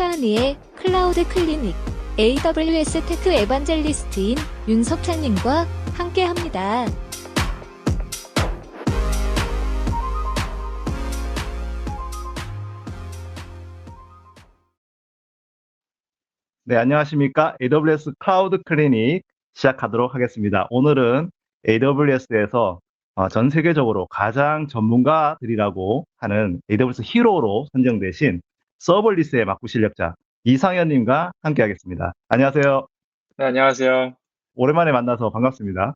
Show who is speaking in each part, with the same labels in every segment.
Speaker 1: 차은희의 클라우드 클리닉 AWS 테크 에반젤리스트인 윤석찬님과 함께합니다.
Speaker 2: 네, 안녕하십니까. AWS 클라우드 클리닉 시작하도록 하겠습니다. 오늘은 AWS에서 전 세계적으로 가장 전문가들이라고 하는 AWS 히로로 선정되신 서버리스의 막구 실력자 이상현님과 함께 하겠습니다. 안녕하세요.
Speaker 3: 네, 안녕하세요.
Speaker 2: 오랜만에 만나서 반갑습니다.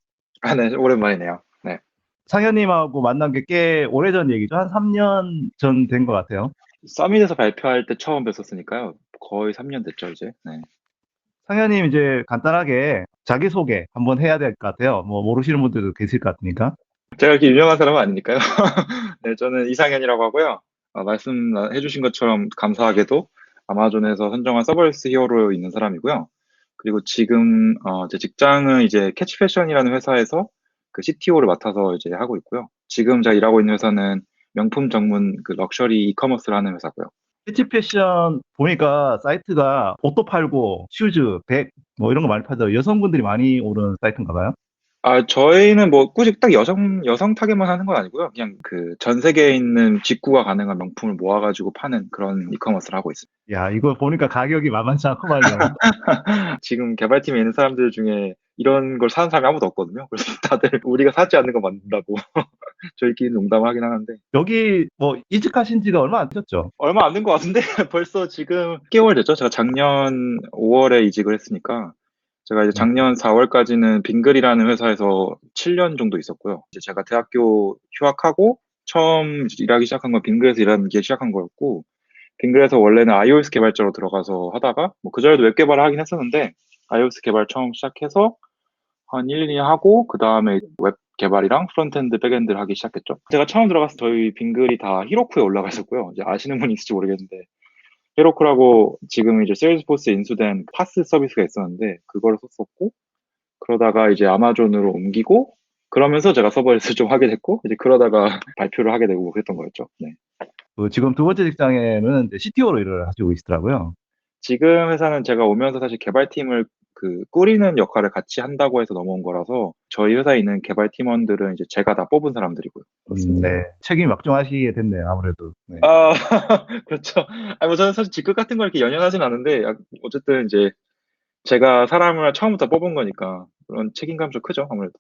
Speaker 3: 네, 오랜만이네요. 네.
Speaker 2: 상현님하고 만난 게 꽤 오래전 얘기죠. 한 3년 전 된 것 같아요.
Speaker 3: 서밋에서 발표할 때 처음 뵀었으니까요. 거의 3년 됐죠, 이제. 네.
Speaker 2: 상현님 이제 간단하게 자기소개 한번 해야 될 것 같아요. 뭐 모르시는 분들도 계실 것 같으니까.
Speaker 3: 제가 이렇게 유명한 사람은 아니니까요. 네, 저는 이상현이라고 하고요. 말씀해주신 것처럼 감사하게도 아마존에서 선정한 서버리스 히어로 있는 사람이고요. 그리고 지금, 제 직장은 이제 캐치 패션이라는 회사에서 그 CTO를 맡아서 이제 하고 있고요. 지금 제가 일하고 있는 회사는 명품 전문 그 럭셔리 이커머스를 하는 회사고요.
Speaker 2: 캐치 패션 보니까 사이트가 옷도 팔고 슈즈, 백 뭐 이런 거 많이 팔더라고요. 여성분들이 많이 오는 사이트인가 봐요.
Speaker 3: 저희는 뭐 굳이 딱 여성 타겟만 하는 건 아니고요. 그냥 그 전 세계에 있는 직구가 가능한 명품을 모아가지고 파는 그런 이커머스를 하고 있습니다.
Speaker 2: 야, 이거 보니까 가격이 만만치 않구만요.
Speaker 3: 지금 개발팀에 있는 사람들 중에 이런 걸 사는 사람이 아무도 없거든요. 그래서 다들 우리가 사지 않는 거 만든다고 저희끼리 농담을 하긴 하는데
Speaker 2: 여기 뭐 이직하신 지가 얼마 안 되셨죠?
Speaker 3: 얼마 안 된 것 같은데 벌써 지금 10개월 됐죠. 제가 작년 5월에 이직을 했으니까 제가 이제 작년 4월까지는 빙글이라는 회사에서 7년 정도 있었고요. 이제 제가 대학교 휴학하고 처음 일하기 시작한 건 빙글에서 일하는 게 시작한 거였고, 빙글에서 원래는 iOS 개발자로 들어가서 하다가, 뭐 그 전에도 웹 개발을 하긴 했었는데, iOS 개발 처음 시작해서 한 1, 2년 하고, 그 다음에 웹 개발이랑 프론트엔드, 백엔드를 하기 시작했죠. 제가 처음 들어갔을 때 저희 빙글이 다 히로쿠에 올라가 있었고요. 이제 아시는 분이 있을지 모르겠는데, 히로쿠라고 지금 이제 세일즈포스에 인수된 파스 서비스가 있었는데, 그걸 썼었고, 그러다가 이제 아마존으로 옮기고, 그러면서 제가 서버리스를 좀 하게 됐고, 이제 그러다가 발표를 하게 되고 그랬던 거였죠. 네.
Speaker 2: 지금 두 번째 직장에는 CTO로 일을 하시고 계시더라고요.
Speaker 3: 지금 회사는 제가 오면서 사실 개발팀을 꾸리는 역할을 같이 한다고 해서 넘어온 거라서 저희 회사에 있는 개발 팀원들은 이제 제가 다 뽑은 사람들이고요. 그렇습니다.
Speaker 2: 네. 책임 막중하시게 됐네요, 아무래도. 네.
Speaker 3: 그렇죠. 뭐 저는 사실 직급 같은 걸 이렇게 연연하진 않은데, 어쨌든 이제 제가 사람을 처음부터 뽑은 거니까 그런 책임감 좀 크죠, 아무래도.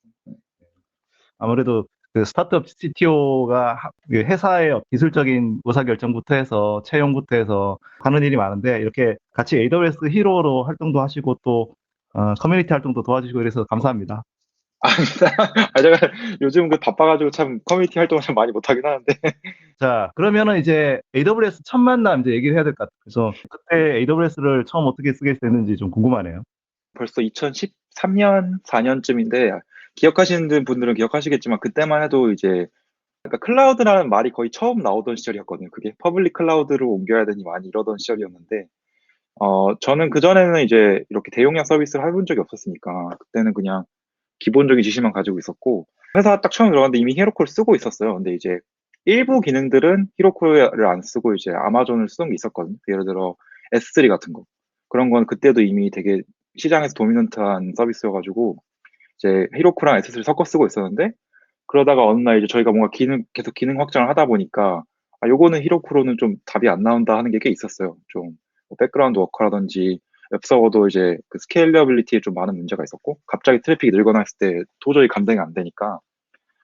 Speaker 2: 아무래도 그 스타트업 CTO가 회사의 기술적인 의사결정부터 해서 채용부터 해서 하는 일이 많은데 이렇게 같이 AWS 히로로 활동도 하시고 또 커뮤니티 활동도 도와주시고 그래서 감사합니다.
Speaker 3: 제가 요즘 바빠가지고 참 커뮤니티 활동을 참 많이 못하긴 하는데.
Speaker 2: 자, 그러면은 이제 AWS 첫 만남 이제 얘기를 해야 될 것 같아요. 그래서 그때 AWS를 처음 어떻게 쓰게 됐는지 좀 궁금하네요.
Speaker 3: 벌써 2013년, 4년쯤인데, 기억하시는 분들은 기억하시겠지만, 그때만 해도 이제, 그러니까 클라우드라는 말이 거의 처음 나오던 시절이었거든요. 그게 퍼블릭 클라우드로 옮겨야 되니 많이 이러던 시절이었는데, 저는 그전에는 이제 이렇게 대용량 서비스를 해본 적이 없었으니까, 그때는 그냥 기본적인 지식만 가지고 있었고, 회사 딱 처음 들어갔는데 이미 히로코를 쓰고 있었어요. 근데 이제 일부 기능들은 히로코를 안 쓰고 이제 아마존을 쓰던 게 있었거든요. 예를 들어 S3 같은 거. 그런 건 그때도 이미 되게 시장에서 도미넌트한 서비스여가지고 이제 히로코랑 S3를 섞어 쓰고 있었는데, 그러다가 어느 날 이제 저희가 뭔가 계속 기능 확장을 하다 보니까 요거는 히로코로는 좀 답이 안 나온다 하는 게 꽤 있었어요. 좀뭐 백그라운드 워커라든지 웹서버도 이제 그 스케일러빌리티에 좀 많은 문제가 있었고, 갑자기 트래픽이 늘거나 했을 때 도저히 감당이 안 되니까,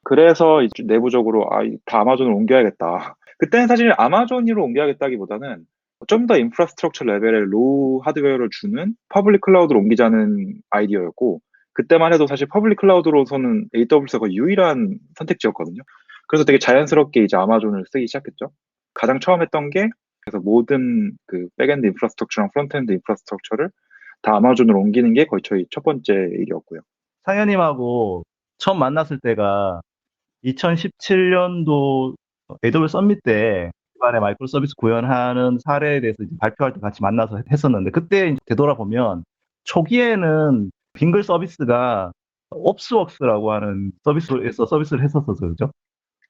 Speaker 3: 그래서 이제 내부적으로 다 아마존으로 옮겨야겠다. 그때는 사실 아마존으로 옮겨야겠다기보다는 좀 더 인프라스트럭처 레벨의 로우 하드웨어를 주는 퍼블릭 클라우드로 옮기자는 아이디어였고, 그때만 해도 사실 퍼블릭 클라우드로서는 AWS가 유일한 선택지였거든요. 그래서 되게 자연스럽게 이제 아마존을 쓰기 시작했죠. 가장 처음 했던 게, 그래서 모든 그 백엔드 인프라스트럭처랑 프론트엔드 인프라스트럭처를 다 아마존으로 옮기는 게 거의 저희 첫 번째 일이었고요.
Speaker 2: 상현님하고 처음 만났을 때가 2017년도 AWS 서밋 때 기반의 마이크로 서비스 구현하는 사례에 대해서 이제 발표할 때 같이 만나서 했었는데 그때 이제 되돌아보면 초기에는 빙글 서비스가 옵스웍스라고 하는 서비스에서 서비스를 했었어서 그죠?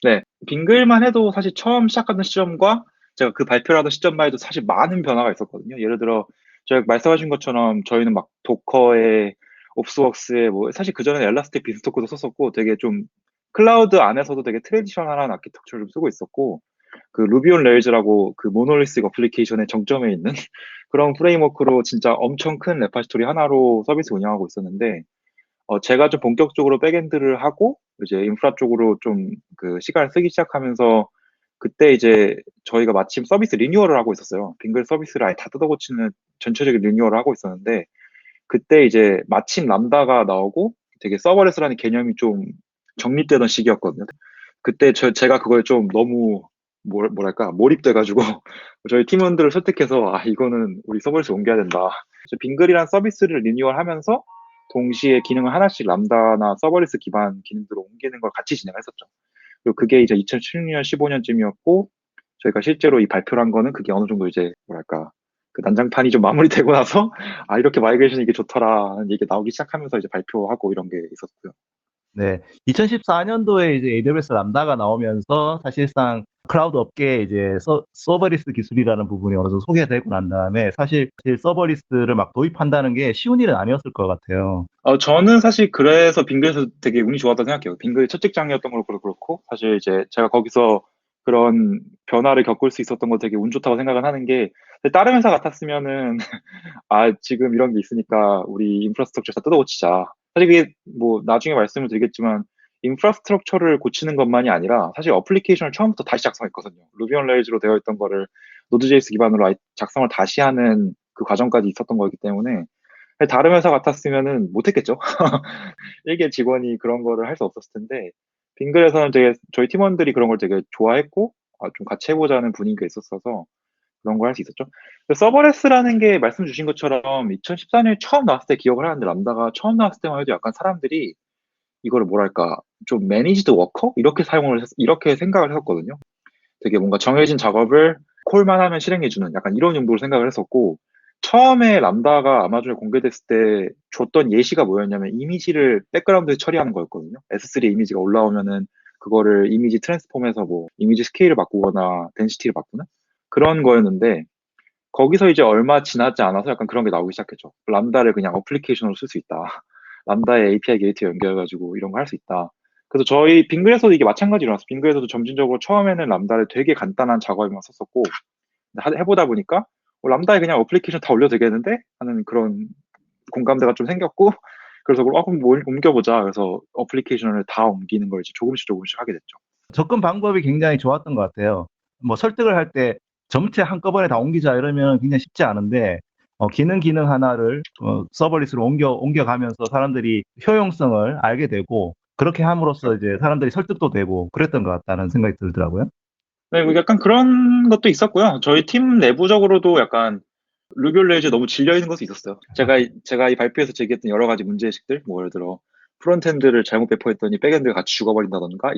Speaker 3: 네, 빙글만 해도 사실 처음 시작하던 시점과 제가 그 발표를 하던 시점만 해도 사실 많은 변화가 있었거든요. 예를 들어 제가 말씀하신 것처럼 저희는 막 도커에 옵스웍스에 뭐 사실 그전에는 엘라스틱 빈스토크도 썼었고 되게 좀 클라우드 안에서도 되게 트레디셔널한 아키텍처를 쓰고 있었고 그 루비 온 레일즈라고 그 모노리스틱 어플리케이션의 정점에 있는 그런 프레임워크로 진짜 엄청 큰 레파지토리 하나로 서비스 운영하고 있었는데 제가 좀 본격적으로 백엔드를 하고 이제 인프라 쪽으로 좀 그 시간을 쓰기 시작하면서 그때 이제 저희가 마침 서비스 리뉴얼을 하고 있었어요. 빙글 서비스를 아예 다 뜯어고치는 전체적인 리뉴얼을 하고 있었는데 그때 이제 마침 람다가 나오고 되게 서버레스라는 개념이 좀 정립되던 시기였거든요. 그때 제가 그걸 좀 너무 뭐랄까 몰입돼가지고 저희 팀원들을 설득해서 이거는 우리 서버레스 옮겨야 된다. 그래서 빙글이란 서비스를 리뉴얼하면서 동시에 기능을 하나씩 람다나 서버레스 기반 기능들로 옮기는 걸 같이 진행했었죠. 그리고 그게 이제 2016년, 15년쯤이었고 저희가 실제로 이 발표를 한 거는 그게 어느 정도 이제 뭐랄까 그 난장판이 좀 마무리되고 나서 이렇게 마이그레이션 이게 좋더라는 얘기 나오기 시작하면서 이제 발표하고 이런 게 있었고요.
Speaker 2: 네. 2014년도에 이제 AWS 람다가 나오면서 사실상 클라우드 업계에 이제 서버리스 기술이라는 부분이 어느 정도 소개되고 난 다음에 사실 서버리스를 막 도입한다는 게 쉬운 일은 아니었을 것 같아요.
Speaker 3: 저는 사실 그래서 빙글에서 되게 운이 좋았다고 생각해요. 빙글이 첫 직장이었던 걸로 그렇고 사실 이제 제가 거기서 그런 변화를 겪을 수 있었던 거 되게 운 좋다고 생각을 하는 게 다른 회사 같았으면은 지금 이런 게 있으니까 우리 인프라스트럭처 다 뜯어고치자. 사실 그게 뭐 나중에 말씀을 드리겠지만 인프라스트럭처를 고치는 것만이 아니라 사실 어플리케이션을 처음부터 다시 작성했거든요. 루비 온 레일즈로 되어 있던 거를 노드.js 기반으로 아예 작성을 다시 하는 그 과정까지 있었던 거기 때문에 다른 회사 같았으면은 못했겠죠. 일개 직원이 그런 거를 할 수 없었을 텐데 빙글에서는 되게 저희 팀원들이 그런 걸 되게 좋아했고 좀 같이 해보자는 분위기가 있었어서 그런 걸 할 수 있었죠. 서버레스라는 게 말씀 주신 것처럼 2014년에 처음 나왔을 때 기억을 하는데 람다가 처음 나왔을 때만 해도 약간 사람들이 이거를 뭐랄까 좀 매니지드 워커 이렇게 생각을 했었거든요. 되게 뭔가 정해진 작업을 콜만 하면 실행해주는 약간 이런 용도로 생각을 했었고 처음에 람다가 아마존에 공개됐을 때 줬던 예시가 뭐였냐면 이미지를 백그라운드에 처리하는 거였거든요. S3 이미지가 올라오면은 그거를 이미지 트랜스폼해서 뭐 이미지 스케일을 바꾸거나 덴시티를 바꾸는 그런 거였는데 거기서 이제 얼마 지나지 않아서 약간 그런 게 나오기 시작했죠. 람다를 그냥 어플리케이션으로 쓸 수 있다. 람다의 API 게이트 연결해가지고 이런 거 할 수 있다. 그래서 저희 빙글에서도 이게 마찬가지로 나왔어요. 빙글에서도 점진적으로 처음에는 람다를 되게 간단한 작업에만 썼었고 해보다 보니까 람다에 그냥 어플리케이션 다 올려도 되겠는데? 하는 그런 공감대가 좀 생겼고 그래서 그럼 뭘 옮겨보자. 그래서 어플리케이션을 다 옮기는 걸 이제 조금씩 하게 됐죠.
Speaker 2: 접근 방법이 굉장히 좋았던 것 같아요. 뭐 설득을 할 때 전체 한꺼번에 다 옮기자 이러면 굉장히 쉽지 않은데 기능 하나를 서버리스로 옮겨가면서 사람들이 효용성을 알게 되고 그렇게 함으로써 이제 사람들이 설득도 되고 그랬던 것 같다는 생각이 들더라고요.
Speaker 3: 네, 뭐 약간 그런 것도 있었고요. 저희 팀 내부적으로도 약간 루비 온 레일즈에 너무 질려 있는 것도 있었어요. 제가 이 발표에서 제기했던 여러 가지 문제의식들, 뭐 예를 들어 프론트엔드를 잘못 배포했더니 백엔드가 같이 죽어버린다던가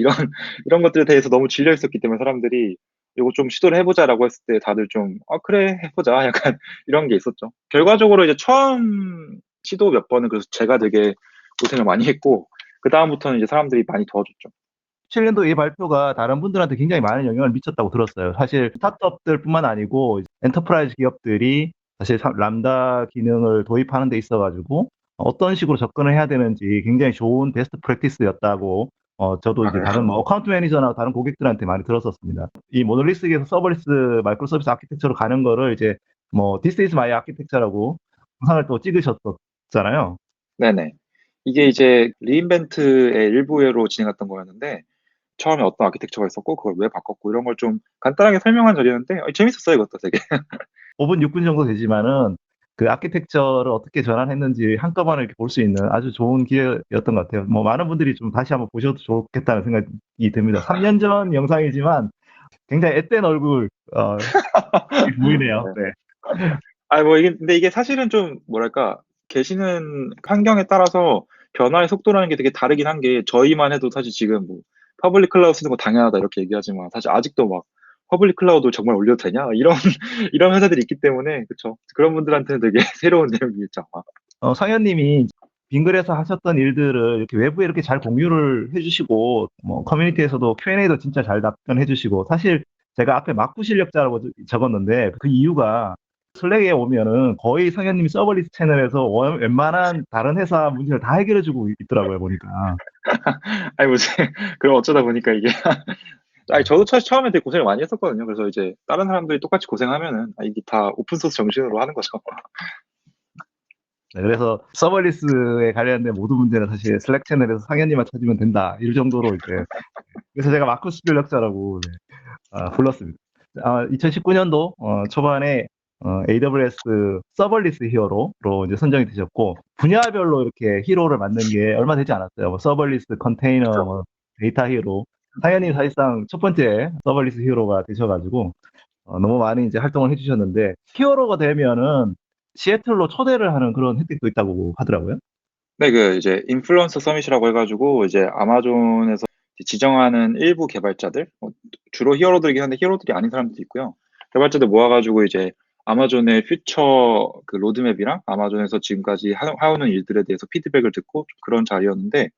Speaker 3: 이런 것들에 대해서 너무 질려 있었기 때문에 사람들이 이거 좀 시도를 해보자라고 했을 때 다들 좀 그래 해보자 약간 이런 게 있었죠. 결과적으로 이제 처음 시도 몇 번은 그래서 제가 되게 고생을 많이 했고 그 다음부터는 이제 사람들이 많이 도와줬죠.
Speaker 2: 7년도 이 발표가 다른 분들한테 굉장히 많은 영향을 미쳤다고 들었어요. 사실 스타트업들뿐만 아니고 엔터프라이즈 기업들이 사실 람다 기능을 도입하는 데 있어가지고 어떤 식으로 접근을 해야 되는지 굉장히 좋은 베스트 프랙티스였다고 저도 이제 다른 어카운트 매니저나 다른 고객들한테 많이 들었었습니다. 이 모노리스틱에서 서버리스 마이크로 서비스 아키텍처로 가는 거를 이제 뭐 This is my architecture라고 영상을 또 찍으셨잖아요.
Speaker 3: 네네. 이게 이제 리인벤트의 일부로 진행했던 거였는데 처음에 어떤 아키텍처가 있었고 그걸 왜 바꿨고 이런 걸 좀 간단하게 설명한 자리였는데 재밌었어요 이것도 되게.
Speaker 2: 5분, 6분 정도 되지만은 그 아키텍처를 어떻게 전환했는지 한꺼번에 이렇게 볼 수 있는 아주 좋은 기회였던 것 같아요. 뭐 많은 분들이 좀 다시 한번 보셔도 좋겠다는 생각이 듭니다. 3년 전 영상이지만 굉장히 앳된 얼굴 보이네요. 네.
Speaker 3: 뭐 근데 이게 사실은 좀 뭐랄까 계시는 환경에 따라서 변화의 속도라는 게 되게 다르긴 한 게 저희만 해도 사실 지금 뭐 퍼블릭 클라우드 쓰는 거 당연하다 이렇게 얘기하지만 사실 아직도 막 퍼블릭 클라우드 정말 올려도 되냐 이런 회사들이 있기 때문에 그쵸 그런 분들한테는 되게 새로운 내용이겠죠.
Speaker 2: 상현님이 빙글에서 하셨던 일들을 이렇게 외부에 이렇게 잘 공유를 해주시고 뭐 커뮤니티에서도 Q&A도 진짜 잘 답변해 주시고 사실 제가 앞에 마쿠 실력자라고 적었는데 그 이유가 슬랙에 오면은 거의 상현님이 서버리스 채널에서 웬만한 다른 회사 문제를 다 해결해주고 있더라고요, 보니까.
Speaker 3: 아니, 뭐, 그럼 어쩌다 보니까 이게. 아니, 저도 처음에 되게 고생을 많이 했었거든요. 그래서 이제 다른 사람들이 똑같이 고생하면은, 이게 다 오픈소스 정신으로 하는 거죠.
Speaker 2: 네, 그래서 서버리스에 관련된 모든 문제는 사실 슬랙 채널에서 상현님만 찾으면 된다. 이 정도로 이제. 그래서 제가 마쿠 실력자라고 네, 불렀습니다. 2019년도 초반에 AWS 서버리스 히어로로 이제 선정이 되셨고 분야별로 이렇게 히로를 만든 게 얼마 되지 않았어요. 뭐 서버리스, 컨테이너, 뭐 데이터 히로. 당연히 사실상 첫 번째 서버리스 히어로가 되셔가지고 너무 많이 이제 활동을 해주셨는데 히어로가 되면은 시애틀로 초대를 하는 그런 혜택도 있다고 하더라고요.
Speaker 3: 네, 이제 인플루언서 서밋이라고 해가지고 이제 아마존에서 지정하는 일부 개발자들, 주로 히어로들이긴 한데 히어로들이 아닌 사람들도 있고요. 개발자들 모아가지고 이제 아마존의 퓨처 그 로드맵이랑 아마존에서 지금까지 하오는 일들에 대해서 피드백을 듣고 좀 그런 자리였는데,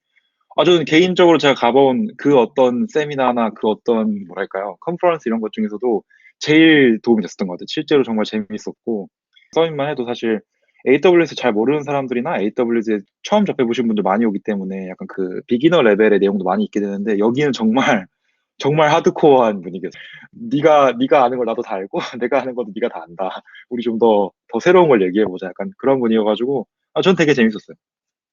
Speaker 3: 저는 개인적으로 제가 가본 그 어떤 세미나나 그 어떤 뭐랄까요, 컨퍼런스 이런 것 중에서도 제일 도움이 됐었던 것 같아요. 실제로 정말 재밌었고, 서밋만 해도 사실 AWS 잘 모르는 사람들이나 AWS에 처음 접해보신 분들 많이 오기 때문에 약간 그 비기너 레벨의 내용도 많이 있게 되는데, 여기는 정말 정말 하드코어한 분위기였어요. 네가 아는 걸 나도 다 알고 내가 아는 것도 네가 다 안다. 우리 좀 더 새로운 걸 얘기해보자. 약간 그런 분위기여가지고 전 되게 재밌었어요.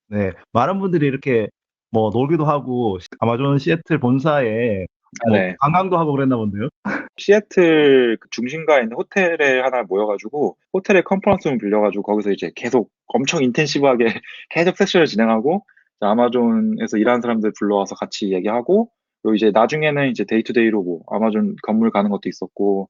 Speaker 2: 네, 많은 분들이 이렇게 뭐 놀기도 하고 아마존 시애틀 본사에 뭐
Speaker 3: 네.
Speaker 2: 관광도 하고 그랬나 본데요.
Speaker 3: 시애틀 그 중심가에 있는 호텔에 하나 모여가지고 호텔에 컨퍼런스룸 빌려가지고 거기서 이제 계속 엄청 인텐시브하게 계속 세션을 진행하고, 아마존에서 일하는 사람들 불러와서 같이 얘기하고, 그리고 이제 나중에는 이제 데이투데이로 뭐 아마존 건물 가는 것도 있었고,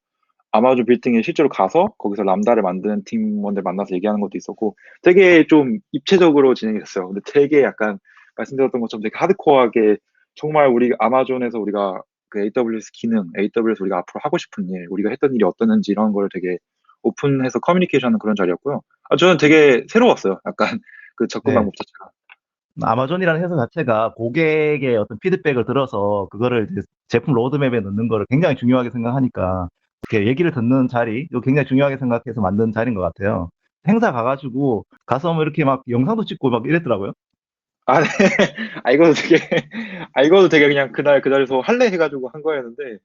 Speaker 3: 아마존 빌딩에 실제로 가서 거기서 람다를 만드는 팀원들 만나서 얘기하는 것도 있었고, 되게 좀 입체적으로 진행이 됐어요. 근데 되게 약간 말씀드렸던 것처럼 되게 하드코어하게, 정말 우리 아마존에서 우리가 그 AWS 기능, AWS 우리가 앞으로 하고 싶은 일, 우리가 했던 일이 어떠는지 이런 걸 되게 오픈해서 커뮤니케이션하는 그런 자리였고요. 저는 되게 새로웠어요. 약간 그 접근
Speaker 2: 네,
Speaker 3: 방법 자체가.
Speaker 2: 아마존이라는 회사 자체가 고객의 어떤 피드백을 들어서 그거를 이제 제품 로드맵에 넣는 거를 굉장히 중요하게 생각하니까 이렇게 얘기를 듣는 자리, 이거 굉장히 중요하게 생각해서 만든 자리인 것 같아요. 행사 가가지고 가서 뭐 이렇게 막 영상도 찍고 막 이랬더라고요.
Speaker 3: 아, 네. 이것도 되게, 이것도 되게 그냥 그날 그 자리에서 할래 해가지고 한 거였는데,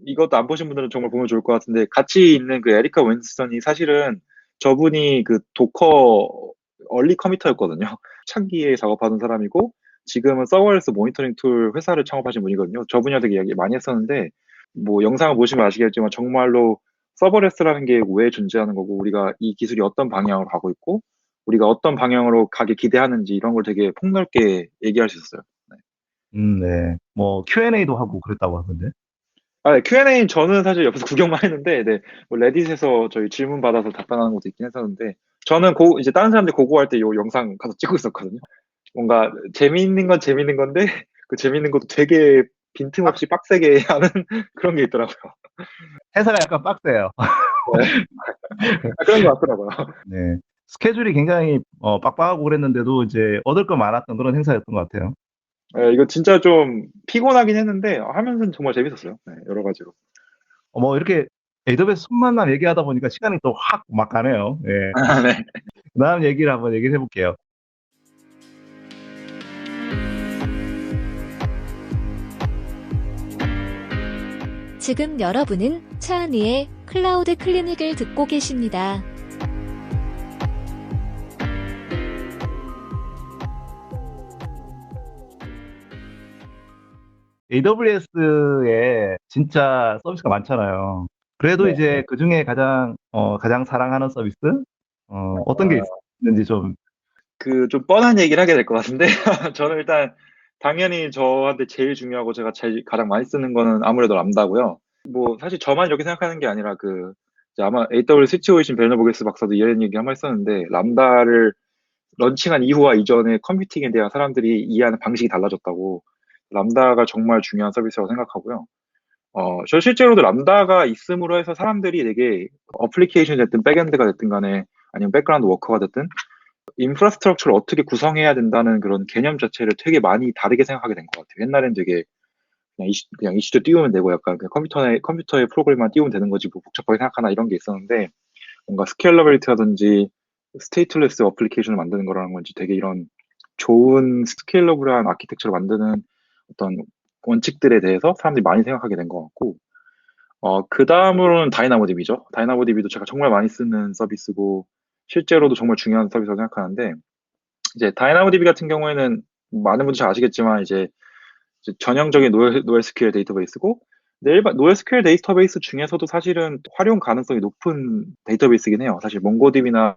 Speaker 3: 이것도 안 보신 분들은 정말 보면 좋을 것 같은데, 같이 있는 그 에리카 윈스턴이 사실은 저분이 그 도커 얼리 커미터였거든요. 초창기에 작업하던 사람이고, 지금은 서버레스 모니터링 툴 회사를 창업하신 분이거든요. 저분이랑 되게 이야기 많이 했었는데, 뭐 영상을 보시면 아시겠지만 정말로 서버레스라는 게 왜 존재하는 거고, 우리가 이 기술이 어떤 방향으로 가고 있고, 우리가 어떤 방향으로 가길 기대하는지 이런 걸 되게 폭넓게 얘기할 수 있었어요. 네.
Speaker 2: 네. 뭐 Q&A도 하고 그랬다고 하던데.
Speaker 3: 네, Q&A는 저는 사실 옆에서 구경만 했는데, 네, 뭐 레딧에서 저희 질문 받아서 답변하는 것도 있긴 했었는데, 저는 이제 다른 사람들 고고할 때 요 영상 가서 찍고 있었거든요. 뭔가 재미있는 건 재미있는 건데, 그 재미있는 것도 되게 빈틈없이 빡세게 하는 그런 게 있더라고요.
Speaker 2: 회사가 약간 빡세요.
Speaker 3: 네. 그런 것 같더라고요.
Speaker 2: 네. 스케줄이 굉장히 빡빡하고 그랬는데도 이제 얻을 거 많았던 그런 행사였던 것 같아요.
Speaker 3: 네, 이거 진짜 좀 피곤하긴 했는데, 하면서는 정말 재밌었어요. 네, 여러 가지로.
Speaker 2: 뭐 이렇게 AWS 손만남 얘기하다 보니까 시간이 또 확 막 가네요. 예.
Speaker 3: 네.
Speaker 2: 그다음 얘기를 한번 얘기를 해볼게요.
Speaker 1: 지금 여러분은 차은희의 클라우드 클리닉을 듣고 계십니다.
Speaker 2: AWS에 진짜 서비스가 많잖아요. 그래도
Speaker 3: 네.
Speaker 2: 이제 그 중에 가장 사랑하는 서비스? 어떤 게 있는지 좀.
Speaker 3: 좀 뻔한 얘기를 하게 될 것 같은데, 저는 일단, 당연히 저한테 제일 중요하고 제가 가장 많이 쓰는 거는 아무래도 람다고요. 뭐, 사실 저만 이렇게 생각하는 게 아니라 이제 아마 AWS 시츄에이션 베너보게스 박사도 이런 얘기 한번 했었는데, 람다를 런칭한 이후와 이전에 컴퓨팅에 대한 사람들이 이해하는 방식이 달라졌다고, 람다가 정말 중요한 서비스라고 생각하고요. 저 실제로도 람다가 있음으로 해서 사람들이 되게 어플리케이션이 됐든 백엔드가 됐든 간에, 아니면 백그라운드 워커가 됐든 인프라스트럭처를 어떻게 구성해야 된다는 그런 개념 자체를 되게 많이 다르게 생각하게 된 것 같아요. 옛날엔 되게 그냥 이슈도 띄우면 되고 약간 그냥 컴퓨터에 프로그램만 띄우면 되는 거지 뭐 복잡하게 생각하나 이런 게 있었는데 뭔가 스케일러빌리티라든지 스테이트레스 어플리케이션을 만드는 거라는 건지 되게 이런 좋은 스케일러블한 아키텍처를 만드는 어떤 원칙들에 대해서 사람들이 많이 생각하게 된 것 같고 그 다음으로는 다이나모DB죠. 다이나모DB도 제가 정말 많이 쓰는 서비스고 실제로도 정말 중요한 서비스라고 생각하는데 이제 다이나모DB 같은 경우에는 많은 분들이 잘 아시겠지만 이제 전형적인 NoSQL 데이터베이스고 근데 일반 NoSQL 데이터베이스 중에서도 사실은 활용 가능성이 높은 데이터베이스긴 해요. 사실 몽고DB나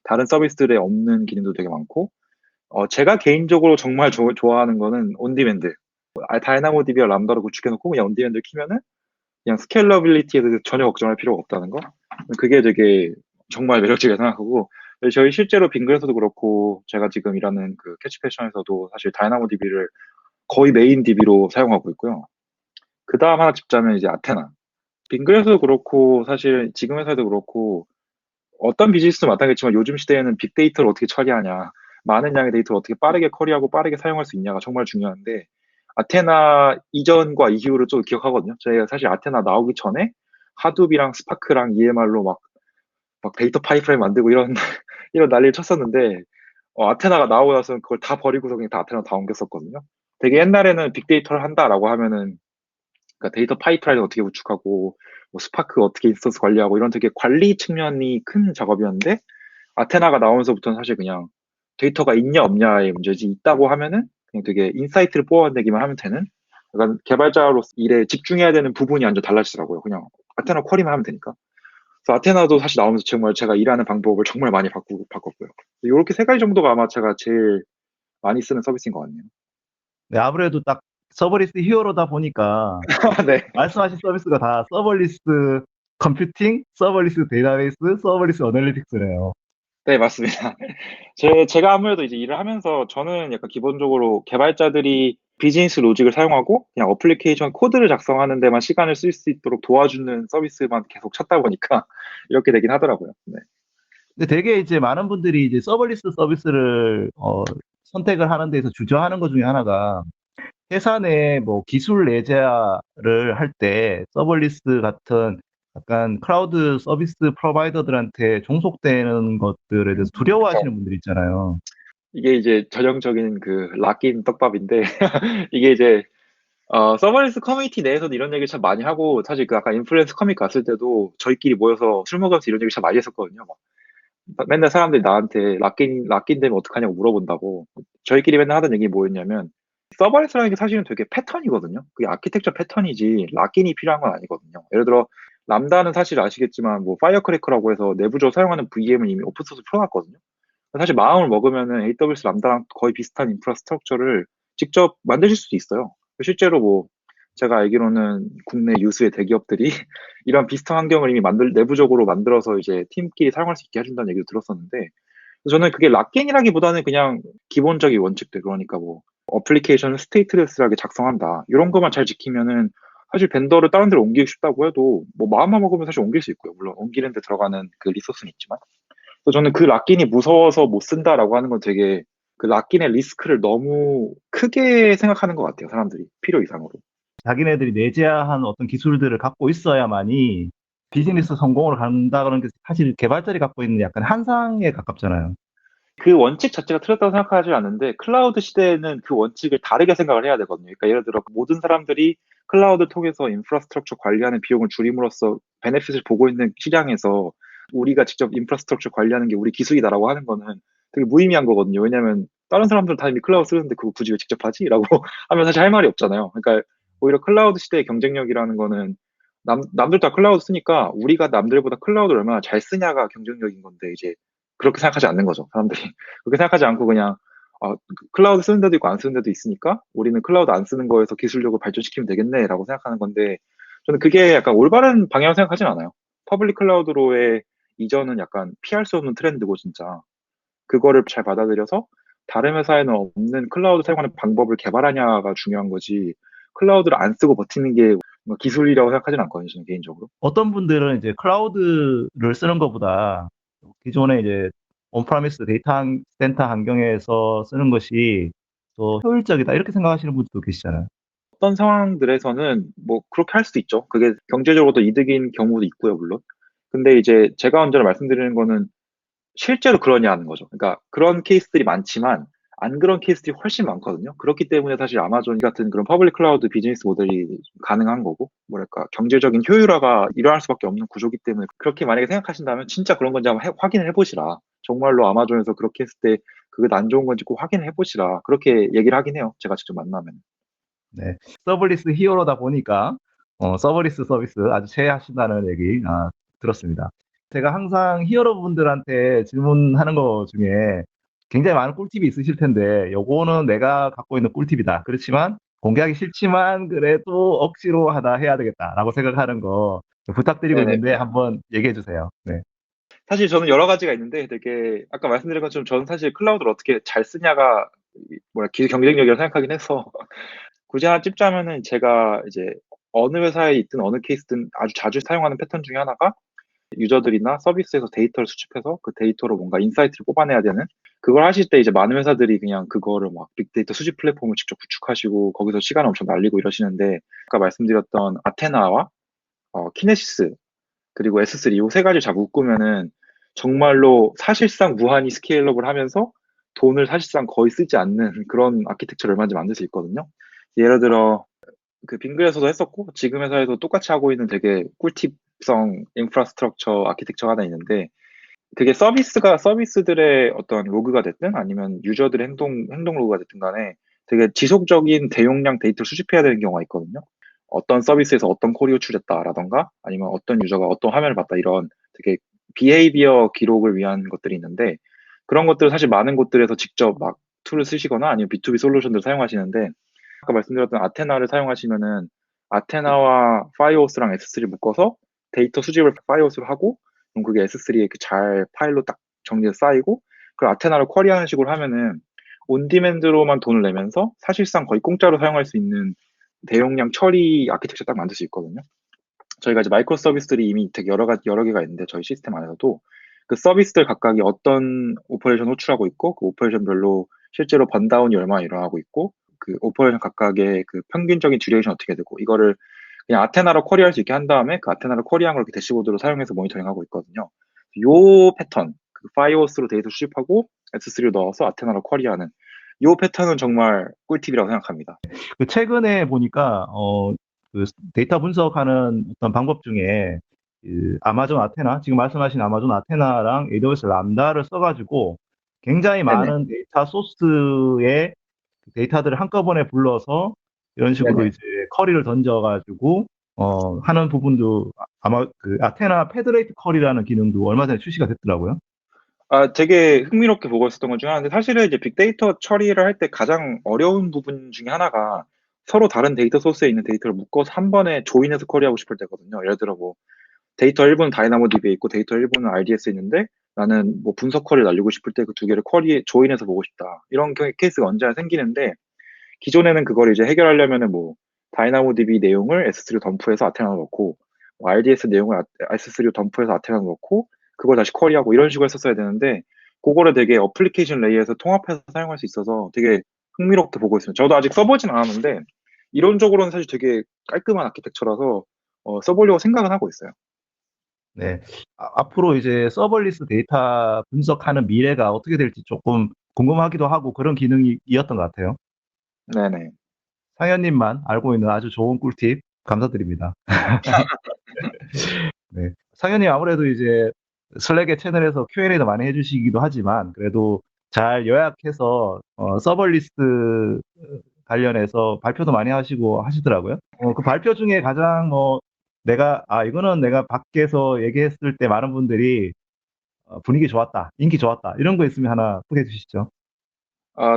Speaker 3: 다른 서비스들에 없는 기능도 되게 많고 제가 개인적으로 정말 좋아하는 거는 온디맨드. 다이나모DB와 람다로 구축해놓고 그냥 온디맨드를 키면은 그냥 스케일러빌리티에 대해서 전혀 걱정할 필요가 없다는 거. 그게 되게 정말 매력적이라고 생각하고 저희 실제로 빙글에서도 그렇고 제가 지금 일하는 그 캐치패션에서도 사실 다이나모DB를 거의 메인 DB로 사용하고 있고요. 그 다음 하나 짚자면 이제 아테나. 빙글에서도 그렇고 사실 지금 회사에도 그렇고 어떤 비즈니스도 마찬가지지만 요즘 시대에는 빅데이터를 어떻게 처리하냐, 많은 양의 데이터를 어떻게 빠르게 커리하고 빠르게 사용할 수 있냐가 정말 중요한데 아테나 이전과 이후를 좀 기억하거든요. 저희가 사실 아테나 나오기 전에 하둡이랑 스파크랑 EMR로 막 데이터 파이프라인 만들고 이런 이런 난리를 쳤었는데 아테나가 나오고 나서는 그걸 다 버리고서 그냥 다 아테나 다 옮겼었거든요. 되게 옛날에는 빅데이터를 한다라고 하면은 그러니까 데이터 파이프라인 어떻게 구축하고 뭐 스파크 어떻게 인스턴스 관리하고 이런 되게 관리 측면이 큰 작업이었는데 아테나가 나오면서부터는 사실 그냥 데이터가 있냐 없냐의 문제지 있다고 하면은 그냥 되게 인사이트를 뽑아내기만 하면 되는 약간 개발자로 일에 집중해야 되는 부분이 완전 달라지더라고요. 그냥 아테나 쿼리만 하면 되니까. 그래서 아테나도 사실 나오면서 정말 제가 일하는 방법을 정말 많이 바꿨고요. 이렇게 세 가지 정도가 아마 제가 제일 많이 쓰는 서비스인 것 같네요.
Speaker 2: 네, 아무래도 딱 서버리스 히어로다 보니까
Speaker 3: 네.
Speaker 2: 말씀하신 서비스가 다 서버리스 컴퓨팅, 서버리스 데이터베이스, 서버리스 어널리틱스네요.
Speaker 3: 네, 맞습니다. 제가 아무래도 이제 일을 하면서 저는 약간 기본적으로 개발자들이 비즈니스 로직을 사용하고 그냥 어플리케이션 코드를 작성하는 데만 시간을 쓸 수 있도록 도와주는 서비스만 계속 찾다 보니까 이렇게 되긴 하더라고요. 네.
Speaker 2: 근데 되게 이제 많은 분들이 이제 서버리스 서비스를 선택을 하는 데서 주저하는 것 중에 하나가 회사 내 뭐 기술 내재를 할 때 서버리스 같은 약간 클라우드 서비스 프로바이더들한테 종속되는 것들에 대해서 두려워하시는 분들이 있잖아요.
Speaker 3: 이게 이제 전형적인 그 락인 떡밥인데 이게 이제 서버리스 커뮤니티 내에서도 이런 얘기를 참 많이 하고 사실 그 아까 인플루언스 커뮤니티 갔을 때도 저희끼리 모여서 술 먹으면서 이런 얘기 참 많이 했었거든요. 맨날 사람들이 나한테 락인 되면 어떡하냐고 물어본다고. 저희끼리 맨날 하던 얘기 뭐였냐면, 서버레스라는 게 사실은 되게 패턴이거든요. 그게 아키텍처 패턴이지, 락인이 필요한 건 아니거든요. 예를 들어, 람다는 사실 아시겠지만, 뭐, 파이어크래커라고 해서 내부적으로 사용하는 VM을 이미 오픈소스 풀어놨거든요. 사실 마음을 먹으면은 AWS 람다랑 거의 비슷한 인프라스트럭처를 직접 만드실 수도 있어요. 실제로 뭐, 제가 알기로는 국내 유수의 대기업들이 이런 비슷한 환경을 이미 내부적으로 만들어서 이제 팀끼리 사용할 수 있게 해준다는 얘기도 들었었는데, 저는 그게 락겐이라기보다는 그냥 기본적인 원칙들, 그러니까 뭐, 어플리케이션을 스테이트레스하게 작성한다. 이런 것만 잘 지키면은 사실 벤더를 다른 데로 옮기기 쉽다고 해도 뭐 마음만 먹으면 사실 옮길 수 있고요. 물론 옮기는 데 들어가는 그 리소스는 있지만. 그래서 저는 그 락인이 무서워서 못 쓴다라고 하는 건 되게 그 락인의 리스크를 너무 크게 생각하는 것 같아요. 사람들이 필요 이상으로.
Speaker 2: 자기네들이 내재한 어떤 기술들을 갖고 있어야만이 비즈니스 성공으로 간다는 게 사실 개발자들이 갖고 있는 약간 한상에 가깝잖아요.
Speaker 3: 그 원칙 자체가 틀렸다고 생각하지 않는데 클라우드 시대에는 그 원칙을 다르게 생각을 해야 되거든요. 그러니까 예를 들어 모든 사람들이 클라우드 통해서 인프라스트럭처 관리하는 비용을 줄임으로써 베네핏을 보고 있는 시장에서 우리가 직접 인프라스트럭처 관리하는 게 우리 기술이다라고 하는 거는 되게 무의미한 거거든요. 왜냐하면 다른 사람들은 다 이미 클라우드 쓰는데 그거 굳이 왜 직접 하지? 라고 하면 사실 할 말이 없잖아요. 그러니까 오히려 클라우드 시대의 경쟁력이라는 거는 남들 다 클라우드 쓰니까 우리가 남들보다 클라우드를 얼마나 잘 쓰냐가 경쟁력인 건데 이제 그렇게 생각하지 않는 거죠, 사람들이. 그렇게 생각하지 않고 그냥, 클라우드 쓰는 데도 있고 안 쓰는 데도 있으니까 우리는 클라우드 안 쓰는 거에서 기술력을 발전시키면 되겠네라고 생각하는 건데, 저는 그게 약간 올바른 방향을 생각하진 않아요. 퍼블릭 클라우드로의 이전은 약간 피할 수 없는 트렌드고, 진짜. 그거를 잘 받아들여서 다른 회사에는 없는 클라우드 사용하는 방법을 개발하냐가 중요한 거지, 클라우드를 안 쓰고 버티는 게 기술이라고 생각하진 않거든요, 저는 개인적으로.
Speaker 2: 어떤 분들은 이제 클라우드를 쓰는 것보다 기존에 이제 온프라미스 데이터 센터 환경에서 쓰는 것이 더 효율적이다 이렇게 생각하시는 분들도 계시잖아요.
Speaker 3: 어떤 상황들에서는 뭐 그렇게 할 수도 있죠. 그게 경제적으로도 이득인 경우도 있고요, 물론. 근데 이제 제가 먼저 말씀드리는 거는 실제로 그러냐는 거죠. 그러니까 그런 케이스들이 많지만 안 그런 케이스들이 훨씬 많거든요. 그렇기 때문에 사실 아마존 같은 그런 퍼블릭 클라우드 비즈니스 모델이 가능한 거고, 뭐랄까, 경제적인 효율화가 일어날 수밖에 없는 구조기 때문에 그렇게 만약에 생각하신다면 진짜 그런 건지 한번 확인을 해보시라. 정말로 아마존에서 그렇게 했을 때 그게 안 좋은 건지 꼭 확인을 해보시라. 그렇게 얘기를 하긴 해요. 제가 직접 만나면.
Speaker 2: 네. 서블리스 히어로다 보니까 서블리스 서비스 아주 최애하신다는 얘기 들었습니다. 제가 항상 히어로 분들한테 질문하는 거 중에 굉장히 많은 꿀팁이 있으실 텐데 요거는 내가 갖고 있는 꿀팁이다. 그렇지만 공개하기 싫지만 그래도 억지로 하다 해야 되겠다라고 생각하는 거 부탁드리고
Speaker 3: 네네.
Speaker 2: 있는데 한번 얘기해 주세요. 네.
Speaker 3: 사실 저는 여러 가지가 있는데 되게 아까 말씀드린 것처럼 저는 사실 클라우드를 어떻게 잘 쓰냐가 뭐야 경쟁력이라고 생각하긴 해서 굳이 하나 찝자면은 제가 이제 어느 회사에 있든 어느 케이스든 아주 자주 사용하는 패턴 중에 하나가 유저들이나 서비스에서 데이터를 수집해서 그 데이터로 뭔가 인사이트를 뽑아내야 되는 그걸 하실 때 이제 많은 회사들이 그냥 그거를 막 빅데이터 수집 플랫폼을 직접 구축하시고 거기서 시간 엄청 날리고 이러시는데 아까 말씀드렸던 아테나와 키네시스 그리고 S3 요 세 가지 잘 묶으면은 정말로 사실상 무한히 스케일업을 하면서 돈을 사실상 거의 쓰지 않는 그런 아키텍처를 얼마든지 만들 수 있거든요. 예를 들어 그 빙글에서도 했었고 지금 회사에서 똑같이 하고 있는 되게 꿀팁성 인프라스트럭처 아키텍처가 하나 있는데 그게 서비스들의 어떤 로그가 됐든 아니면 유저들의 행동 로그가 됐든 간에 되게 지속적인 대용량 데이터를 수집해야 되는 경우가 있거든요. 어떤 서비스에서 어떤 콜이 호출됐다라던가 아니면 어떤 유저가 어떤 화면을 봤다 이런 되게 비헤이비어 기록을 위한 것들이 있는데 그런 것들을 사실 많은 곳들에서 직접 막 툴을 쓰시거나 아니면 B2B 솔루션들을 사용하시는데 아까 말씀드렸던 아테나를 사용하시면은 아테나와 파이오스랑 S3를 묶어서 데이터 수집을 파이오스로 하고 그럼 그게 S3에 잘 파일로 딱 정리해서 쌓이고 그걸 아테나로 쿼리하는 식으로 하면은 온디맨드로만 돈을 내면서 사실상 거의 공짜로 사용할 수 있는 대용량 처리 아키텍처 딱 만들 수 있거든요. 저희가 이제 마이크로 서비스들이 이미 되게 여러 개가 있는데 저희 시스템 안에서도 그 서비스들 각각이 어떤 오퍼레이션 호출하고 있고 그 오퍼레이션별로 실제로 번다운이 얼마나 일어나고 있고 그 오퍼레이션 각각의 그 평균적인 듀레이션 어떻게 되고 이거를 그냥 아테나로 쿼리할 수 있게 한 다음에 그 아테나로 쿼리한 걸 이렇게 대시보드로 사용해서 모니터링하고 있거든요. 요 패턴, 그 파이오스로 데이터 수집하고 S3로 넣어서 아테나로 쿼리하는 요 패턴은 정말 꿀팁이라고 생각합니다.
Speaker 2: 그 최근에 보니까 그 데이터 분석하는 어떤 방법 중에 그 아마존 아테나 지금 말씀하신 아마존 아테나랑 AWS 람다를 써가지고 굉장히
Speaker 3: 네네.
Speaker 2: 많은 데이터 소스의 데이터들을 한꺼번에 불러서 이런 식으로
Speaker 3: 네네.
Speaker 2: 이제 쿼리를 던져가지고 하는 부분도 아마 그 아테나 패드레이트 쿼리라는 기능도 얼마 전에 출시가 됐더라고요.
Speaker 3: 되게 흥미롭게 보고 있었던 것 중에 하나인데 사실은 이제 빅데이터 처리를 할 때 가장 어려운 부분 중에 하나가 서로 다른 데이터 소스에 있는 데이터를 묶어서 한 번에 조인해서 쿼리하고 싶을 때거든요. 예를 들어 뭐 데이터 1부는 다이나모DB에 있고 데이터 1부는 RDS에 있는데 나는 뭐 분석 쿼리를 날리고 싶을 때 그 두 개를 조인해서 보고 싶다. 이런 케이스가 언제나 생기는데 기존에는 그걸 이제 해결하려면은 뭐 다이나모DB 내용을 S3로 덤프해서 아테나로 넣고 뭐 RDS 내용을 S3로 덤프해서 아테나로 넣고 그걸 다시 쿼리하고 이런 식으로 했었어야 되는데 그거를 되게 어플리케이션 레이에서 통합해서 사용할 수 있어서 되게 흥미롭게 보고 있습니다. 저도 아직 써보진 않았는데 이론적으로는 사실 되게 깔끔한 아키텍처라서 써보려고 생각은 하고 있어요.
Speaker 2: 네. 앞으로 이제 서버리스 데이터 분석하는 미래가 어떻게 될지 조금 궁금하기도 하고 그런 기능이었던 것 같아요.
Speaker 3: 네네.
Speaker 2: 상현님만 알고 있는 아주 좋은 꿀팁 감사드립니다. 네. 상현님 아무래도 이제 슬랙의 채널에서 Q&A도 많이 해주시기도 하지만 그래도 잘 요약해서 서버리스트 관련해서 발표도 많이 하시고 하시더라고요. 그 발표 중에 가장 이거는 내가 밖에서 얘기했을 때 많은 분들이 분위기 좋았다, 인기 좋았다 이런 거 있으면 하나 소개해 주시죠.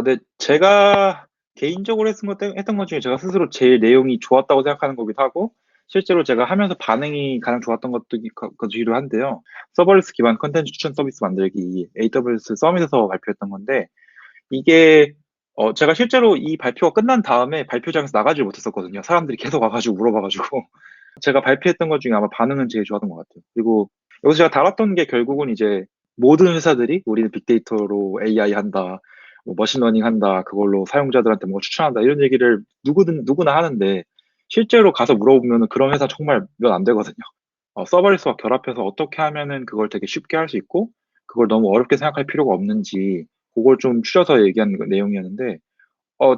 Speaker 3: 네, 제가 개인적으로 했던 것 중에 제가 스스로 제일 내용이 좋았다고 생각하는 거기도 하고, 실제로 제가 하면서 반응이 가장 좋았던 것이기도 한데요. 서버리스 기반 컨텐츠 추천 서비스 만들기 AWS 서밋에서 발표했던 건데, 이게, 제가 실제로 이 발표가 끝난 다음에 발표장에서 나가질 못했었거든요. 사람들이 계속 와가지고 물어봐가지고. 제가 발표했던 것 중에 아마 반응은 제일 좋았던 것 같아요. 그리고 여기서 제가 다뤘던 게 결국은 이제 모든 회사들이 우리는 빅데이터로 AI 한다. 뭐 머신러닝 한다, 그걸로 사용자들한테 뭐 추천한다, 이런 얘기를 누구나 하는데, 실제로 가서 물어보면 그런 회사 정말 몇 안 되거든요. 서버리스와 결합해서 어떻게 하면은 그걸 되게 쉽게 할 수 있고, 그걸 너무 어렵게 생각할 필요가 없는지, 그걸 좀 추려서 얘기한 내용이었는데,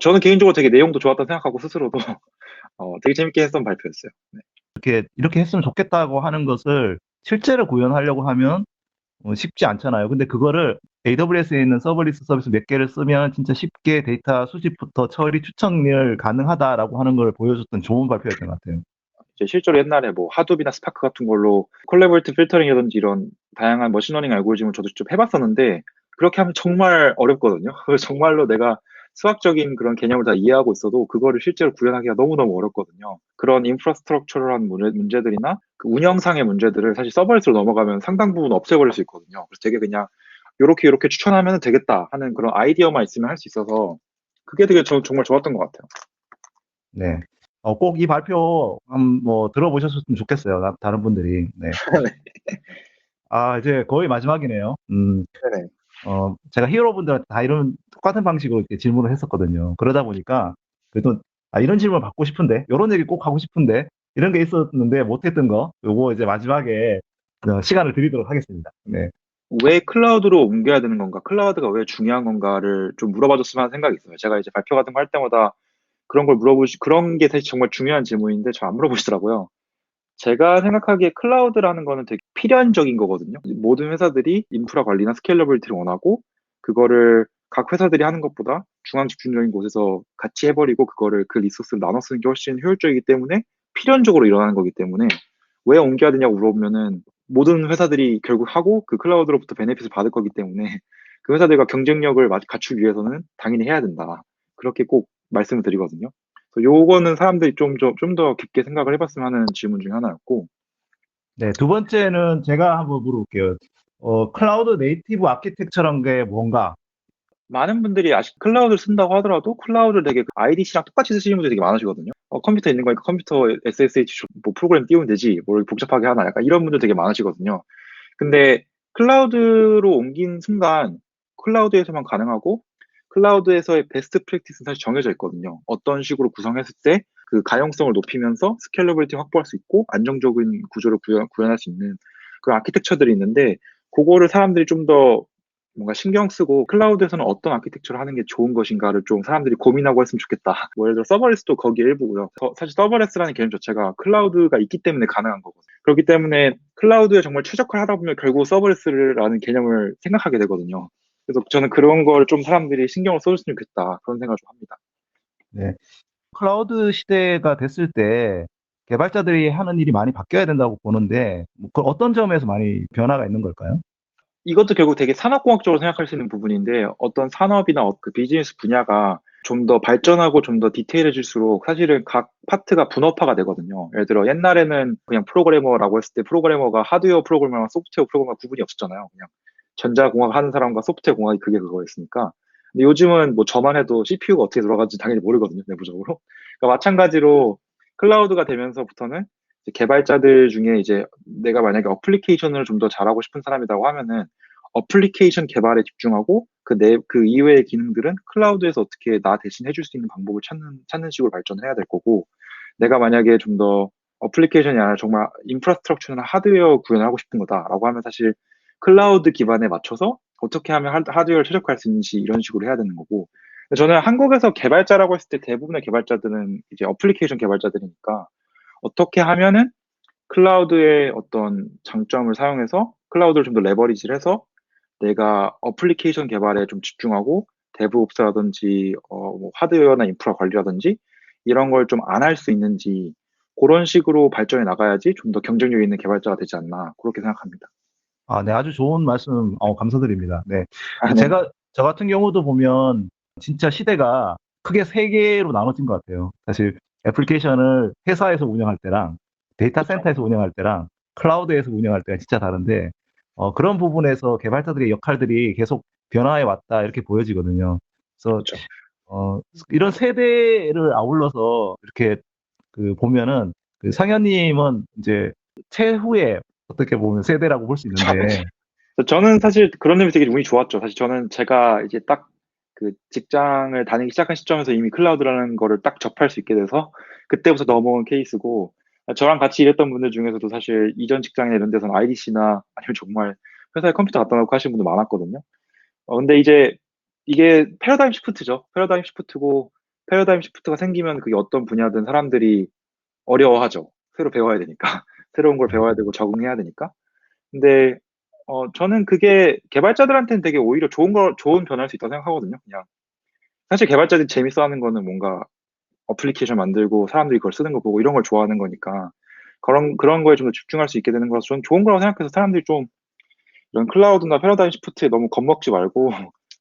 Speaker 3: 저는 개인적으로 되게 내용도 좋았다고 생각하고 스스로도, 되게 재밌게 했던 발표였어요. 네.
Speaker 2: 이렇게 했으면 좋겠다고 하는 것을 실제로 구현하려고 하면 쉽지 않잖아요. 근데 그거를 AWS에 있는 서버리스 서비스 몇 개를 쓰면 진짜 쉽게 데이터 수집부터 처리, 추천을 가능하다라고 하는 걸 보여줬던 좋은 발표였던 것 같아요.
Speaker 3: 이제 실제로 옛날에 뭐 하둡이나 스파크 같은 걸로 콜라보레이티브 필터링이라든지 이런 다양한 머신러닝 알고리즘을 저도 좀 해봤었는데, 그렇게 하면 정말 어렵거든요. 그래서 정말로 내가 수학적인 그런 개념을 다 이해하고 있어도 그거를 실제로 구현하기가 너무너무 어렵거든요. 그런 인프라스트럭처럴한 문제들이나 그 운영상의 문제들을 사실 서버리스로 넘어가면 상당 부분 없애버릴 수 있거든요. 그래서 되게 그냥 요렇게 추천하면 되겠다 하는 그런 아이디어만 있으면 할 수 있어서, 그게 되게 정말 좋았던 것 같아요.
Speaker 2: 네. 꼭 이 발표 뭐 들어보셨으면 좋겠어요. 다른 분들이. 네. 이제 거의 마지막이네요.
Speaker 3: 네네.
Speaker 2: 제가 히어로분들한테 다 이런 똑같은 방식으로 이렇게 질문을 했었거든요. 그러다 보니까 그래도 이런 질문 받고 싶은데, 이런 얘기 꼭 하고 싶은데 이런 게 있었는데 못했던 거, 요거 이제 마지막에 시간을 드리도록 하겠습니다. 네.
Speaker 3: 왜 클라우드로 옮겨야 되는 건가? 클라우드가 왜 중요한 건가를 좀 물어봐줬으면 하는 생각이 있어요. 제가 이제 발표 같은 거 할 때마다 그런 게 사실 정말 중요한 질문인데 잘 안 물어보시더라고요. 제가 생각하기에 클라우드라는 거는 되게 필연적인 거거든요. 모든 회사들이 인프라 관리나 스케일러빌리티를 원하고, 그거를 각 회사들이 하는 것보다 중앙 집중적인 곳에서 같이 해버리고 그거를 그 리소스를 나눠 쓰는 게 훨씬 효율적이기 때문에 필연적으로 일어나는 거기 때문에, 왜 옮겨야 되냐고 물어보면은 모든 회사들이 결국 하고 그 클라우드로부터 베네핏을 받을 거기 때문에 그 회사들과 경쟁력을 갖추기 위해서는 당연히 해야 된다. 그렇게 꼭 말씀을 드리거든요. 그래서 요거는 사람들이 좀 더 깊게 생각을 해봤으면 하는 질문 중에 하나였고.
Speaker 2: 네, 두 번째는 제가 한번 물어볼게요. 클라우드 네이티브 아키텍처라는 게 뭔가?
Speaker 3: 많은 분들이 아직 클라우드를 쓴다고 하더라도 클라우드를 되게 IDC랑 똑같이 쓰시는 분들이 되게 많으시거든요. 컴퓨터 있는 거니까 컴퓨터 SSH 뭐 프로그램 띄우면 되지, 뭘 복잡하게 하나, 약간 이런 분들 되게 많으시거든요. 근데 클라우드로 옮긴 순간 클라우드에서만 가능하고, 클라우드에서의 베스트 프랙티스는 사실 정해져 있거든요. 어떤 식으로 구성했을 때 그 가용성을 높이면서 스케일러빌리티 확보할 수 있고 안정적인 구조를 구현할 수 있는 그 아키텍처들이 있는데, 그거를 사람들이 좀 더 뭔가 신경 쓰고 클라우드에서는 어떤 아키텍처를 하는 게 좋은 것인가를 좀 사람들이 고민하고 했으면 좋겠다. 뭐 예를 들어 서버레스도 거기에 일부고요. 사실 서버레스라는 개념 자체가 클라우드가 있기 때문에 가능한 거거든요. 그렇기 때문에 클라우드에 정말 최적화를 하다 보면 결국 서버레스라는 개념을 생각하게 되거든요. 그래서 저는 그런 걸 좀 사람들이 신경을 써줬으면 좋겠다, 그런 생각을 좀 합니다.
Speaker 2: 네. 클라우드 시대가 됐을 때 개발자들이 하는 일이 많이 바뀌어야 된다고 보는데, 어떤 점에서 많이 변화가 있는 걸까요?
Speaker 3: 이것도 결국 되게 산업공학적으로 생각할 수 있는 부분인데, 어떤 산업이나 그 비즈니스 분야가 좀 더 발전하고 좀 더 디테일해질수록 사실은 각 파트가 분업화가 되거든요. 예를 들어 옛날에는 그냥 프로그래머라고 했을 때 프로그래머가 하드웨어 프로그래머랑 소프트웨어 프로그래머 구분이 없었잖아요. 그냥 전자공학 하는 사람과 소프트웨어 공학이 그게 그거였으니까. 근데 요즘은 뭐 저만 해도 CPU가 어떻게 돌아가는지 당연히 모르거든요, 내부적으로. 그러니까 마찬가지로 클라우드가 되면서부터는 이제 개발자들 중에 이제 내가 만약에 어플리케이션을 좀 더 잘하고 싶은 사람이라고 하면은 어플리케이션 개발에 집중하고 그 이외의 기능들은 클라우드에서 어떻게 나 대신 해줄 수 있는 방법을 찾는 식으로 발전을 해야 될 거고, 내가 만약에 좀 더 어플리케이션이 아니라 정말 인프라스트럭처나 하드웨어 구현을 하고 싶은 거다라고 하면 사실 클라우드 기반에 맞춰서 어떻게 하면 하드웨어를 최적화할 수 있는지 이런 식으로 해야 되는 거고. 저는 한국에서 개발자라고 했을 때 대부분의 개발자들은 이제 어플리케이션 개발자들이니까, 어떻게 하면은 클라우드의 어떤 장점을 사용해서 클라우드를 좀 더 레버리지를 해서 내가 어플리케이션 개발에 좀 집중하고 데브옵스라든지 뭐 하드웨어나 인프라 관리라든지 이런 걸 좀 안 할 수 있는지, 그런 식으로 발전해 나가야지 좀 더 경쟁력 있는 개발자가 되지 않나, 그렇게 생각합니다.
Speaker 2: 네, 아주 좋은 말씀, 감사드립니다. 네.
Speaker 3: 아, 네.
Speaker 2: 저 같은 경우도 보면 진짜 시대가 크게 세 개로 나눠진 것 같아요. 사실 애플리케이션을 회사에서 운영할 때랑 데이터
Speaker 3: 그쵸.
Speaker 2: 센터에서 운영할 때랑 클라우드에서 운영할 때가 진짜 다른데, 그런 부분에서 개발자들의 역할들이 계속 변화해 왔다, 이렇게 보여지거든요. 그래서,
Speaker 3: 그쵸.
Speaker 2: 어, 이런 세대를 아울러서 이렇게 보면은, 상현님은 이제 최후의 어떻게 보면 세대라고 볼 수
Speaker 3: 그쵸.
Speaker 2: 있는데,
Speaker 3: 저는 사실 그런 점이 되게 운이 좋았죠. 사실 저는 제가 이제 딱 그 직장을 다니기 시작한 시점에서 이미 클라우드라는 거를 딱 접할 수 있게 돼서 그때부터 넘어온 케이스고, 저랑 같이 일했던 분들 중에서도 사실 이전 직장이나 이런 데서는 IDC나 아니면 정말 회사에 컴퓨터 갖다 놓고 하시는 분들 많았거든요. 근데 이제 이게 패러다임 시프트죠. 패러다임 시프트고, 패러다임 시프트가 생기면 그게 어떤 분야든 사람들이 어려워하죠. 새로 배워야 되니까. 새로운 걸 배워야 되고 적응해야 되니까. 근데 저는 그게 개발자들한테는 되게 오히려 좋은 변화일 수 있다고 생각하거든요. 그냥 사실 개발자들이 재밌어 하는 거는 뭔가 어플리케이션 만들고 사람들이 그걸 쓰는 거 보고 이런 걸 좋아하는 거니까 그런 거에 좀 더 집중할 수 있게 되는 거라서 저는 좋은 거라고 생각해서 사람들이 좀 이런 클라우드나 패러다임 시프트에 너무 겁먹지 말고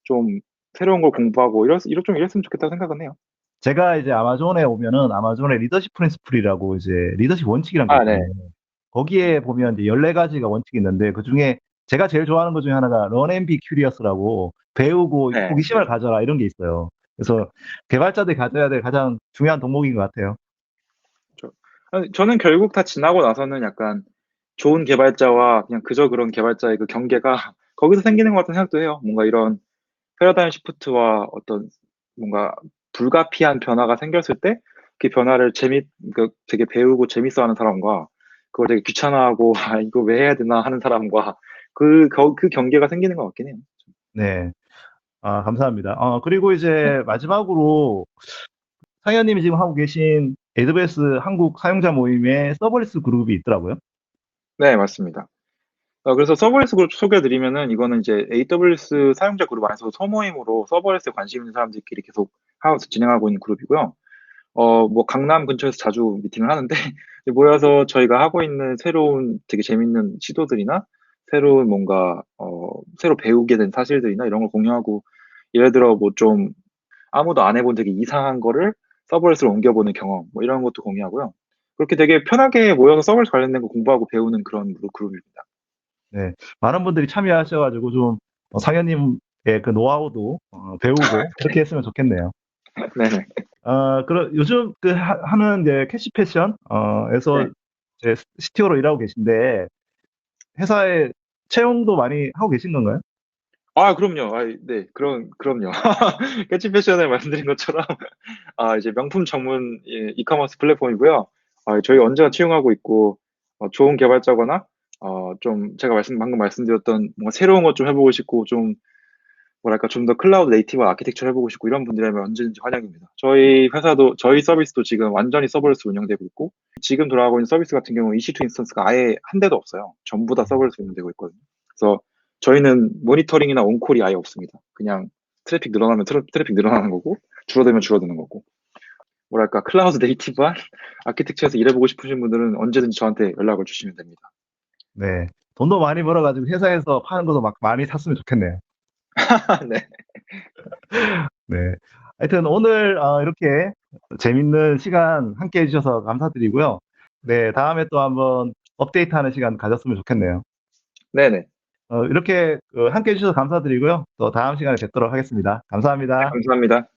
Speaker 3: 좀 새로운 걸 공부하고 좀 이랬으면 좋겠다고 생각은 해요.
Speaker 2: 제가 이제 아마존에 오면은 아마존의 리더십 프린시플이라고 이제 리더십 원칙이란 게
Speaker 3: 아, 네.
Speaker 2: 있거든요. 거기에 보면 이제 14가지가 원칙이 있는데 그중에 제가 제일 좋아하는 것 중에 하나가 Learn and be curious라고 배우고
Speaker 3: 네.
Speaker 2: 호기심을 가져라 이런 게 있어요. 그래서 개발자들이 가져야 될 가장 중요한 덕목인 것 같아요.
Speaker 3: 저는 결국 다 지나고 나서는 약간 좋은 개발자와 그냥 그저 그런 개발자의 그 경계가 거기서 생기는 것 같은 생각도 해요. 뭔가 이런 패러다임 시프트와 어떤 뭔가 불가피한 변화가 생겼을 때 그 변화를 그러니까 되게 배우고 재밌어하는 사람과 그걸 되게 귀찮아하고 아, 이거 왜 해야 되나 하는 사람과 그 경계가 생기는 것 같긴 해요.
Speaker 2: 네. 아, 감사합니다. 그리고 이제 마지막으로 상현님이 지금 하고 계신 AWS 한국 사용자 모임에 서버리스 그룹이 있더라고요.
Speaker 3: 네, 맞습니다. 그래서 서버레스 그룹 소개해드리면은 이거는 이제 AWS 사용자 그룹 안에서 소모임으로 서버레스에 관심 있는 사람들끼리 계속 진행하고 있는 그룹이고요. 뭐 강남 근처에서 자주 미팅을 하는데 모여서 저희가 하고 있는 새로운 되게 재밌는 시도들이나 새로운 뭔가 새로 배우게 된 사실들이나 이런 걸 공유하고, 예를 들어 뭐 좀 아무도 안 해본 되게 이상한 거를 서버레스로 옮겨보는 경험 뭐 이런 것도 공유하고요. 그렇게 되게 편하게 모여서 서버레스 관련된 거 공부하고 배우는 그런 그룹입니다.
Speaker 2: 네. 많은 분들이 참여하셔가지고 좀 상현님의 그 노하우도 배우고 그렇게 했으면 좋겠네요.
Speaker 3: 네네.
Speaker 2: 요즘 그 하는 이제 캐시 패션 에서
Speaker 3: 네.
Speaker 2: 이제 CTO로 일하고 계신데 회사에 채용도 많이 하고 계신 건가요?
Speaker 3: 아, 그럼요. 아, 네. 그럼요. 캐치 패션에 말씀드린 것처럼, 이제 명품 전문 이커머스 플랫폼이고요. 저희 언제나 채용하고 있고, 좋은 개발자거나, 좀 제가 방금 말씀드렸던 뭔가 새로운 것 좀 해보고 싶고, 좀, 뭐랄까, 좀 더 클라우드 네이티브 아키텍처 해보고 싶고, 이런 분들이라면 언제든지 환영입니다. 저희 서비스도 지금 완전히 서버레스 운영되고 있고, 지금 돌아가고 있는 서비스 같은 경우는 EC2 인스턴스가 아예 한 대도 없어요. 전부 다 서버레스 운영되고 있거든요. 그래서 저희는 모니터링이나 온콜이 아예 없습니다. 그냥 트래픽 늘어나면 트래픽 늘어나는 거고, 줄어들면 줄어드는 거고. 뭐랄까, 클라우드 네이티브한 아키텍처에서 일해보고 싶으신 분들은 언제든지 저한테 연락을 주시면 됩니다.
Speaker 2: 네. 돈도 많이 벌어가지고 회사에서 파는 것도 막 많이 샀으면 좋겠네요.
Speaker 3: 네.
Speaker 2: 네. 하여튼 오늘 이렇게 재밌는 시간 함께 해주셔서 감사드리고요. 네, 다음에 또 한번 업데이트하는 시간 가졌으면 좋겠네요.
Speaker 3: 네네.
Speaker 2: 이렇게 함께 해주셔서 감사드리고요. 또 다음 시간에 뵙도록 하겠습니다. 감사합니다.
Speaker 3: 감사합니다.